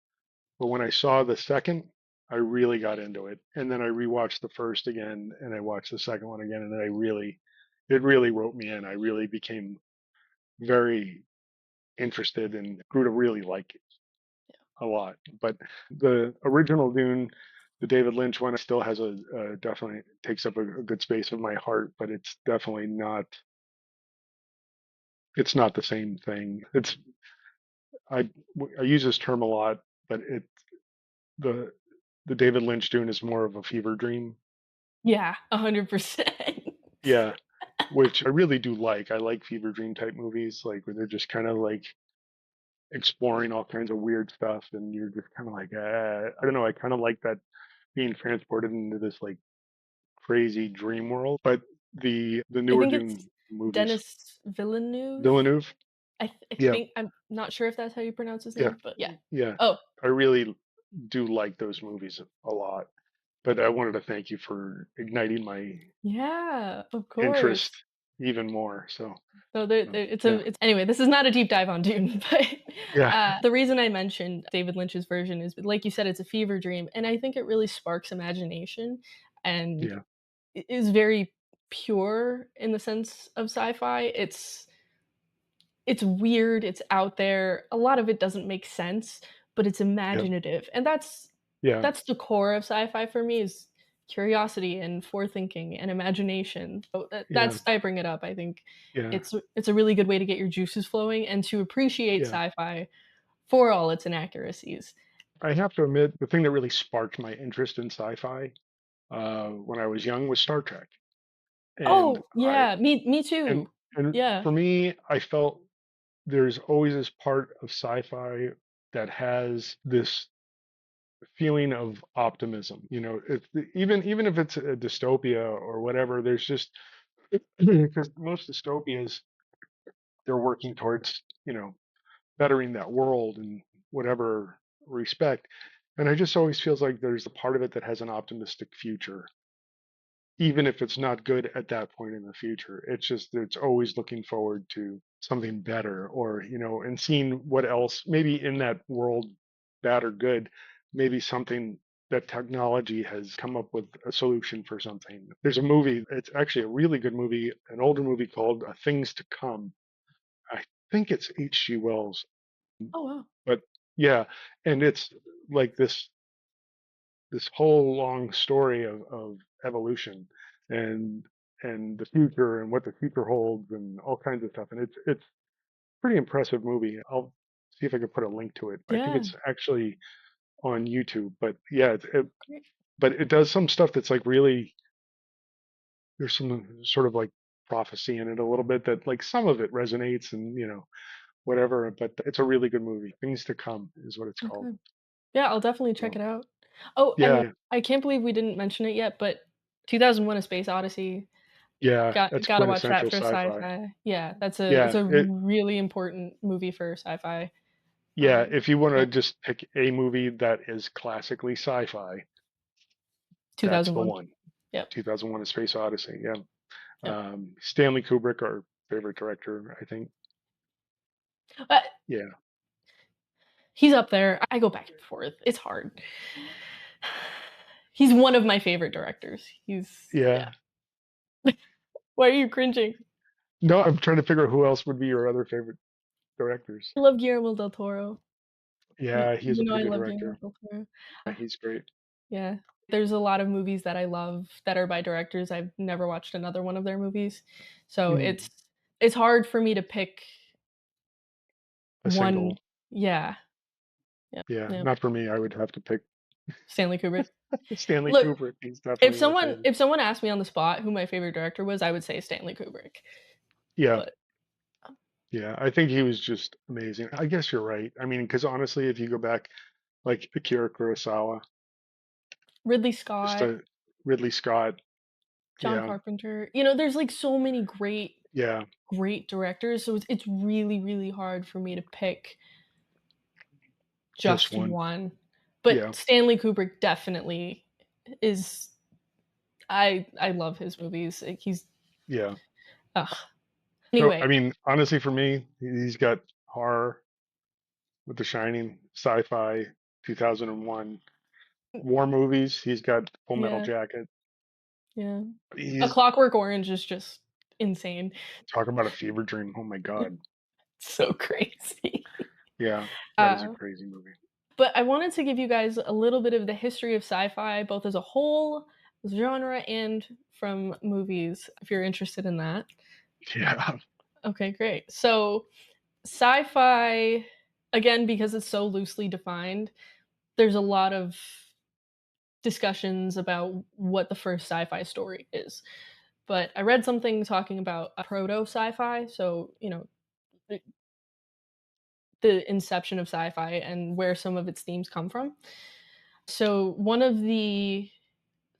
but when I saw the second, I really got into it. And then I rewatched the first again and I watched the second one again and it really wrote me in. I really became very interested and grew to really like it a lot. But the original Dune, the David Lynch one, still has definitely takes up a good space of my heart, but it's not the same thing. I I use this term a lot, but the the David Lynch Dune is more of a fever dream. Yeah, 100%. Yeah, which I really do like. I like fever dream type movies, like where they're just kind of like exploring all kinds of weird stuff, and you're just kind of like, I don't know. I kind of like that being transported into this like crazy dream world. But the I newer think it's Dune movies, Dennis Villeneuve. Villeneuve, I yeah, think I'm not sure if that's how you pronounce his yeah, name, but yeah. yeah, Oh, I really do like those movies a lot. But I wanted to thank you for igniting my yeah, of course. interest even more. So, So yeah, it's anyway. This is not a deep dive on Dune, but yeah, the reason I mentioned David Lynch's version is, like you said, it's a fever dream, and I think it really sparks imagination, and yeah, is very pure in the sense of sci-fi. It's weird, it's out there. A lot of it doesn't make sense, but it's yeah, imaginative, and yeah, that's the core of sci-fi for me is curiosity and forethinking and imagination. So yeah, that's why I bring it up. I think yeah, it's a really good way to get your juices flowing and to appreciate yeah. sci-fi for all its inaccuracies. I have to admit, the thing that really sparked my interest in sci-fi when I was young was Star Trek, and Oh, I yeah, me and too. and Yeah. for me, I felt there's always this part of sci-fi that has this feeling of optimism. You know, even if it's a dystopia or whatever, there's just because most dystopias they're working towards bettering that world in whatever respect. And I just always feels like there's a part of it that has an optimistic future, even if it's not good at that point in the future. It's always looking forward to something better, or and seeing what else maybe in that world, bad or good, maybe something that technology has come up with a solution for something. There's a movie, it's actually a really good movie, an older movie called Things to Come. I think it's H.G. Wells, Oh, wow. but yeah, and it's like this whole long story of evolution and and the future and what the future holds and all kinds of stuff. And it's pretty impressive movie. I'll see if I can put a link to it. I think Yeah. it's actually on YouTube. But yeah, Great. but it does some stuff that's like really there's some sort of like prophecy in it a little bit that like some of it resonates and whatever. But it's a really good movie. Things to Come is what it's called. Okay. Yeah, I'll definitely check So it out. Oh, and yeah, I can't believe we didn't mention it yet, but 2001: A Space Odyssey, yeah, that's gotta watch that quintessential for sci-fi. sci-fi. Yeah, it's Yeah, a it really important movie for sci-fi. Yeah, if you want to Yeah, just pick a movie that is classically sci-fi, that's the 2001. one. Yep, 2001: A Space Odyssey. Yeah, yep. Stanley Kubrick, our favorite director, I think. But Yeah, he's up there. I go back and forth. It's hard. He's one of my favorite directors. Yeah. yeah. Why are you cringing? No, I'm trying to figure out who else would be your other favorite directors. I love Guillermo del Toro. Yeah, he's a You know pretty I good love Guillermo director. del Toro. Yeah, he's great. Yeah. There's a lot of movies that I love that are by directors. I've never watched another one of their movies. So Mm, it's hard for me to pick a one. single. Yeah. Yeah. Yeah, Yeah. not for me. I would have to pick Stanley Kubrick. Stanley Look, Kubrick. He's definitely my favorite. if someone asked me on the spot who my favorite director was, I would say Stanley Kubrick. Yeah, But yeah. I think he was just amazing. I guess you're right. I mean, because honestly, if you go back, like Akira Kurosawa, Ridley just Scott, Ridley Scott. John Yeah, Carpenter, there's like so many yeah, great directors. So it's really, really hard for me to pick just just one. one. Yeah, But Stanley Kubrick definitely is. I love his movies. Like he's yeah. ugh. No, I Anyway, mean, honestly, for me, he's got horror with The Shining, sci-fi, 2001. War movies. He's got Full Metal Yeah, Jacket. yeah. A He's Clockwork Orange is just insane. talking about a fever dream. Oh my god. So crazy. Yeah, that is a Uh, crazy movie. but I wanted to give you guys a little bit of the history of sci-fi, both as a whole genre and from movies, if you're interested in that. Yeah. Okay, great. So, sci-fi, again, because it's so loosely defined, there's a lot of discussions about what the first sci-fi story is. But I read something talking about a proto sci-fi, so, the inception of sci-fi and where some of its themes come from. So one of the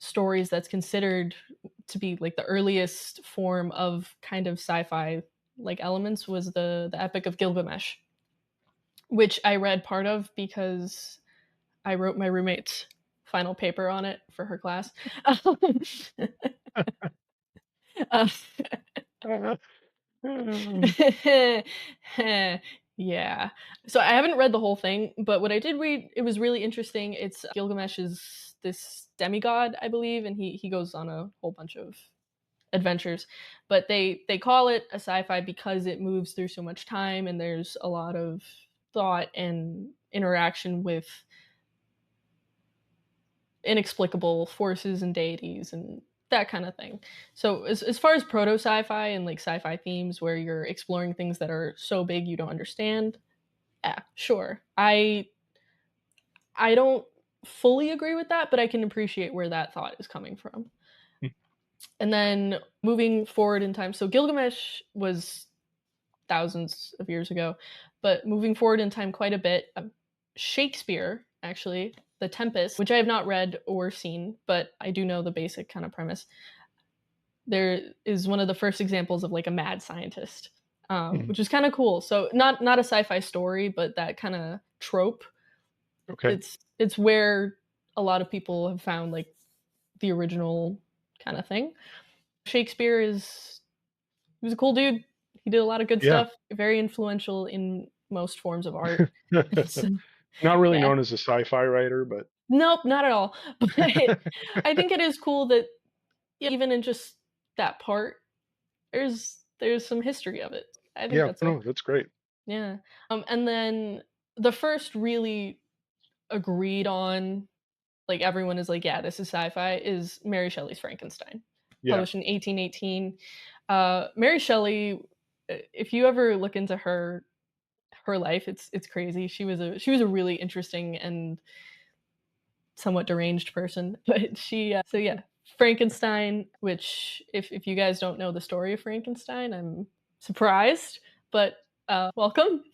stories that's considered to be like the earliest form of kind of sci-fi like elements was the Epic of Gilgamesh, which I read part of because I wrote my roommate's final paper on it for her class. Um, yeah. So I haven't read the whole thing, but what I did read, it was really interesting. It's Gilgamesh is this demigod, I believe, and he goes on a whole bunch of adventures. But they call it a sci-fi because it moves through so much time and there's a lot of thought and interaction with inexplicable forces and deities and that kind of thing. So as far as proto sci-fi and like sci-fi themes where you're exploring things that are so big you don't understand, yeah, sure. I don't fully agree with that, but I can appreciate where that thought is coming from. And then moving forward in time, so Gilgamesh was thousands of years ago, but moving forward in time quite a bit, Shakespeare actually, The Tempest, which I have not read or seen, but I do know the basic kind of premise. There is one of the first examples of like a mad scientist, Mhm. which is kind of cool. So not a sci-fi story, but that kind of trope. Okay. It's where a lot of people have found like the original kind of thing. Shakespeare is he was a cool dude. He did a lot of good Yeah. stuff. Very influential in most forms of art. So, Not really yeah. known as a sci-fi writer, but Nope, not at all. But I think it is cool that even in just that part, there's some history of it. I think yeah, that's no, that's great. yeah. And then the first really agreed on, like everyone is like, yeah, this is sci-fi, is Mary Shelley's Frankenstein, Yeah. published in 1818. Mary Shelley, if you ever look into her life, it's crazy. She was a really interesting and somewhat deranged person, but so yeah, Frankenstein. Which if you guys don't know the story of Frankenstein, I'm surprised, but welcome.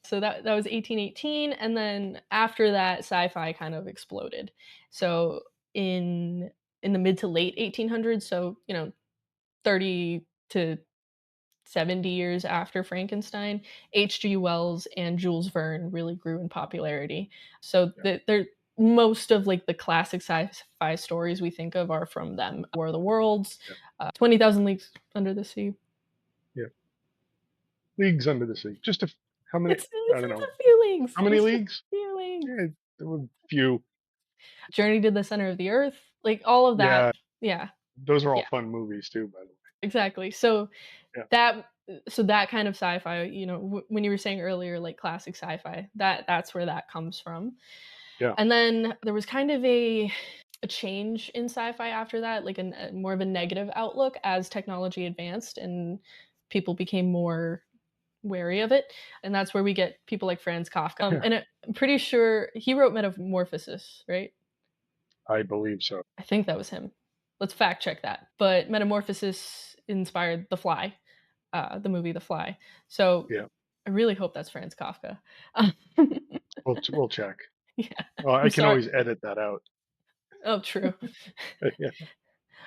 So that was 1818, and then after that, sci-fi kind of exploded. So in in the mid to late 1800s, so 30 to 70 years after Frankenstein, H.G. Wells and Jules Verne really grew in popularity. So Yeah, they're most of like the classic sci-fi stories we think of are from them. War of the Worlds, yeah, 20,000 Leagues Under the Sea. yeah. Leagues Under the Sea. How many? It's I don't just know. a few leagues. How many It's just leagues? a few leagues. Yeah, there were a few. Journey to the Center of the Earth, like all of that. Yeah, Yeah, those are all yeah, fun movies too, by the exactly. So way. that that kind of sci-fi, when you were saying earlier, like classic sci-fi, that's where that comes from. Yeah, And then there was kind of a change in sci-fi after that, like a more of a negative outlook as technology advanced and people became more wary of it. And that's where we get people like Franz Kafka. yeah. And I'm pretty sure he wrote Metamorphosis, right? I believe so. I think that was him. Let's fact check that. But Metamorphosis inspired The Fly, the movie The Fly. So Yeah, I really hope that's Franz Kafka. we'll check. Yeah, Well, I I'm can sorry. always edit that out. Oh, true. Yeah,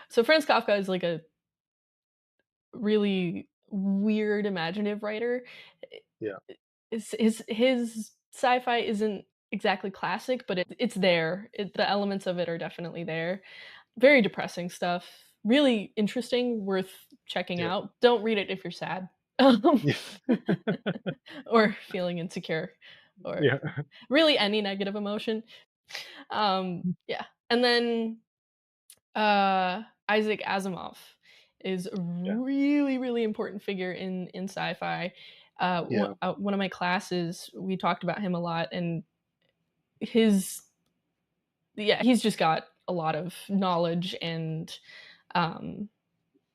So Franz Kafka is like a really weird imaginative writer. yeah, His sci-fi isn't exactly classic, but it's there. The elements of it are definitely there. Very depressing stuff. Really interesting, worth checking yeah, out. Don't read it if you're sad um, yeah. or feeling insecure. or Yeah. really any negative emotion. Yeah. And then Isaac Asimov is a Yeah. really, really important figure in sci-fi. Yeah. One of my classes, we talked about him a lot, and his yeah, he's just got a lot of knowledge, and um,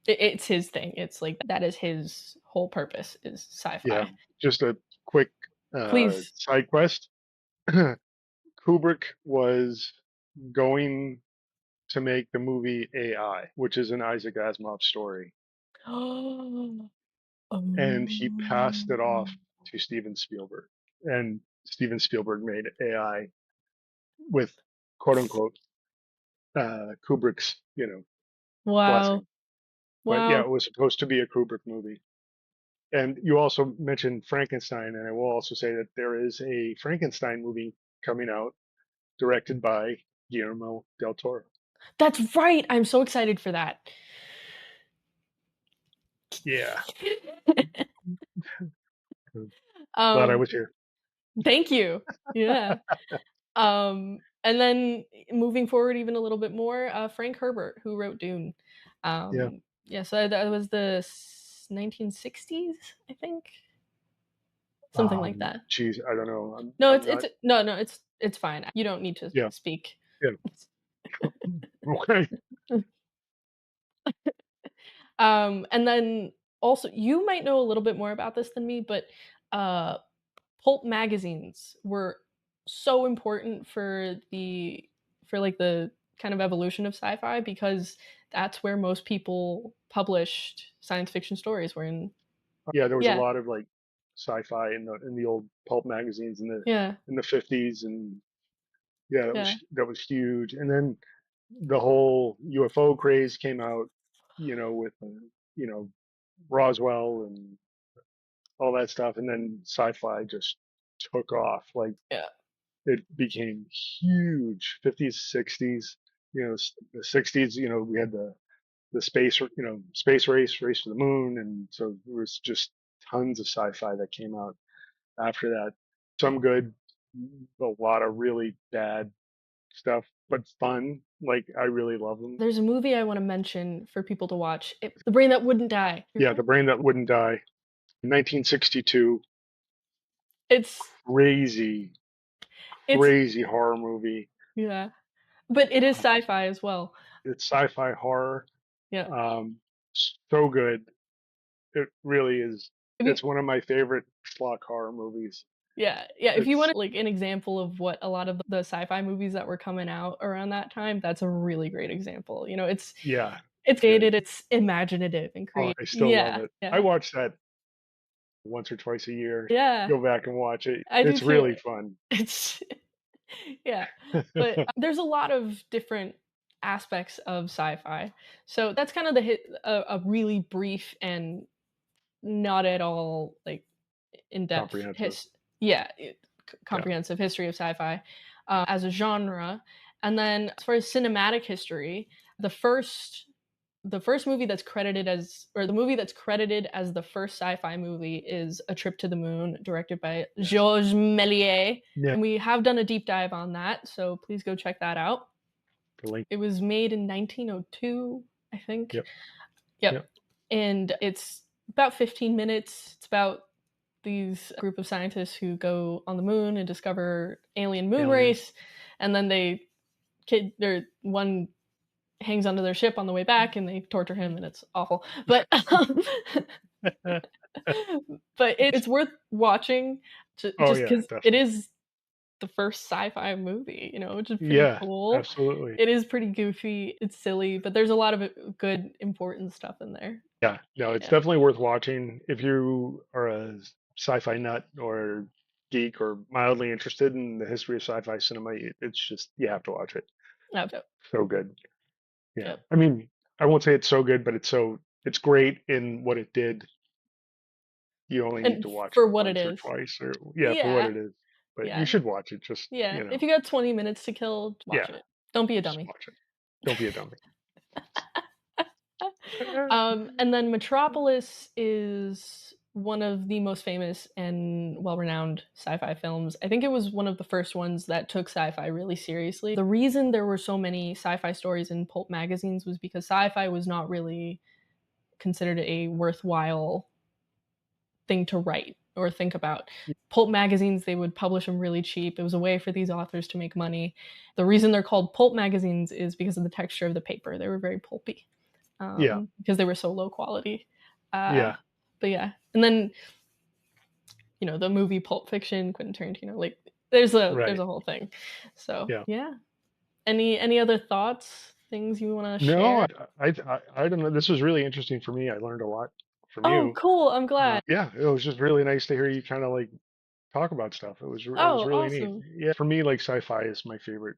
it's his thing. It's like that is his whole purpose is Yeah. sci-fi. Just a quick Please. side quest. Kubrick was going to make the movie AI, which is an Isaac Asimov story, Oh. and he passed it off to Steven Spielberg. And Steven Spielberg made AI with quote unquote Kubrick's, Wow. blessing. But yeah, Wow. it was supposed to be a Kubrick movie. And you also mentioned Frankenstein, and I will also say that there is a Frankenstein movie coming out directed by Guillermo del Toro. That's right. I'm so excited for that. Yeah, glad I um, was here. Thank you. Yeah. And then moving forward even a little bit more, Frank Herbert, who wrote Dune. Yeah. Yeah, so that was the 1960s, I think, something like that. Geez, I don't know. No, I'm not. no, it's fine. You don't need to Yeah. speak. Yeah. Okay. And then also, you might know a little bit more about this than me, but uh, pulp magazines were so important for like the kind of evolution of sci-fi because that's where most people published science fiction stories were in. Yeah, there was a Yeah, lot of like sci-fi in the old pulp magazines yeah, in the 50s, and yeah, yeah, that was huge. And then the whole UFO craze came out, with you know Roswell and all that stuff, and then sci-fi just took off. Like yeah, it became huge. 50s, 60s, the 60s. We had the space race to the moon, and so there was just tons of sci-fi that came out after that. Some good, a lot of really bad stuff, but fun. Like I really love them. there's a movie I want to mention for people to watch, The Brain That Wouldn't Die. Yeah, The Brain That Wouldn't Die, 1962, It's crazy, it's crazy horror movie. yeah, but it is Uh, sci-fi as well. it's sci-fi horror, Yeah, um, so good. It really is. I mean, It's one of my favorite schlock horror movies. yeah, yeah, if you It's wanna like, an example of what a lot of the sci-fi movies that were coming out around that time, that's a really great example, Yeah, it's yeah. dated, it's imaginative and Oh, creative. I still love Yeah, it. I yeah, watch that once or twice a year. yeah, Go back and watch it. I do It's too. really fun. It's yeah, but there's a lot of different aspects of sci-fi, so that's kind of a really brief and not at all, like, in-depth Comprehensive. yeah, Yeah. comprehensive history of sci-fi, as a genre, and then as far as cinematic history, the first the first movie that's credited as or the movie that's credited as the first sci-fi movie is A Trip to the Moon, directed by Yes. Georges Méliès, Yeah. and we have done a deep dive on that, so please go check that out. The link. It was made in 1902, I think. Yep. Yep, Yep. and it's about 15 minutes. It's about these group of scientists who go on the moon and discover alien moon Aliens. race, and then one hangs onto their ship on the way back, and they torture him, and it's awful. But but it's worth watching, Oh just yeah, because it definitely. is the first sci-fi movie, which is pretty Yeah, cool. absolutely. It is pretty goofy. It's silly, but there's a lot of good, important stuff in there. Yeah, no, it's Yeah, definitely worth watching if you are a sci-fi nut or geek or mildly interested in the history of sci-fi cinema. It's just you have to watch it. yep, So good. Yeah. yep. I mean, I won't say it's so good, but it's great in what it did. You only need And to watch for it what it once or is. twice or yeah, for what Yeah, it is. But you yeah, should watch it just, yeah. If you got 20 minutes to kill, watch yeah, it. Don't be a just dummy. watch it. Don't be a dummy. And then Metropolis is one of the most famous and well-renowned sci-fi films. I think it was one of the first ones that took sci-fi really seriously. The reason there were so many sci-fi stories in pulp magazines was because sci-fi was not really considered a worthwhile thing to write or think about. Pulp magazines, they would publish them really cheap. It was a way for these authors to make money. The reason they're called pulp magazines is because of the texture of the paper. They were very pulpy, Yeah. because they were so low quality. Uh, Yeah. but yeah, and then the movie Pulp Fiction, Quentin Tarantino, like there's Right. a whole thing. So Yeah. yeah. Any other thoughts, things you want to No, share? I don't know. This was really interesting for me. I learned a lot from Oh, you. cool. I'm glad. Yeah, it was just really nice to hear you kind of like talk about stuff. It was Oh, really neat. awesome. Yeah, for me, like sci-fi is my favorite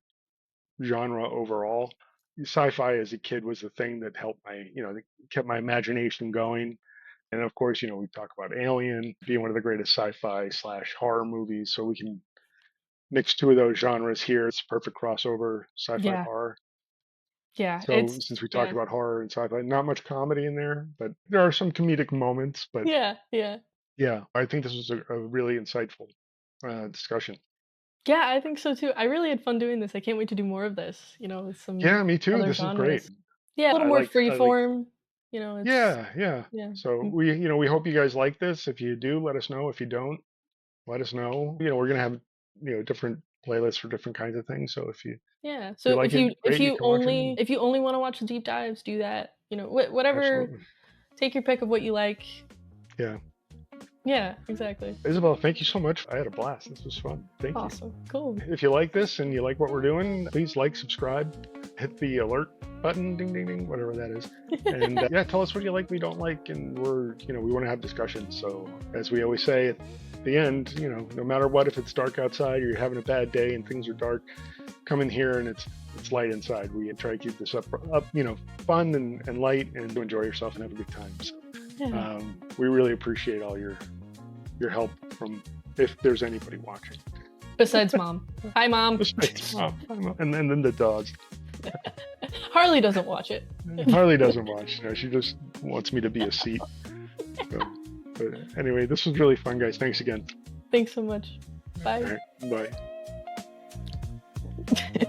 genre overall. Sci-fi as a kid was the thing that helped that kept my imagination going. And of course, we talk about Alien being one of the greatest sci-fi slash horror movies. So we can mix two of those genres here. It's a perfect crossover, sci-fi Yeah. horror. Yeah, So since we talked yeah. about horror and sci-fi, not much comedy in there, but there are some comedic moments. But Yeah, yeah. yeah, I think this was a really insightful discussion. Yeah, I think so too. I really had fun doing this. I can't wait to do more of this, with some Yeah, me too. other This is great. genres. Yeah, a little more free I like form, it's Yeah, yeah. yeah. So Mm, we hope you guys like this. If you do, let us know. If you don't, let us know. We're gonna have different playlists for different kinds of things. So if yeah. you So like it, great. You can watch it. if you only wanna watch deep dives, do that. Whatever, Absolutely. take your pick of what you like. Yeah. Yeah, exactly. Isabel, thank you so much. I had a blast. This was fun. Thank you. Awesome. Cool. If you like this and you like what we're doing, please like, subscribe, hit the alert button, ding, ding, ding, whatever that is. And yeah, tell us what you like, we don't like, and we want to have discussions. So as we always say at the end, no matter what, if it's dark outside or you're having a bad day and things are dark, come in here and it's light inside. We try to keep this up, fun and light, and to enjoy yourself and have a good time. So Yeah. we really appreciate all your help from if there's anybody watching. Besides mom. Hi, mom. Besides Mom. And then the dogs. Harley doesn't watch it. Harley doesn't watch. She just wants me to be a seat. So, but anyway, this was really fun, guys. Thanks again. Thanks so much. All Bye. right, bye.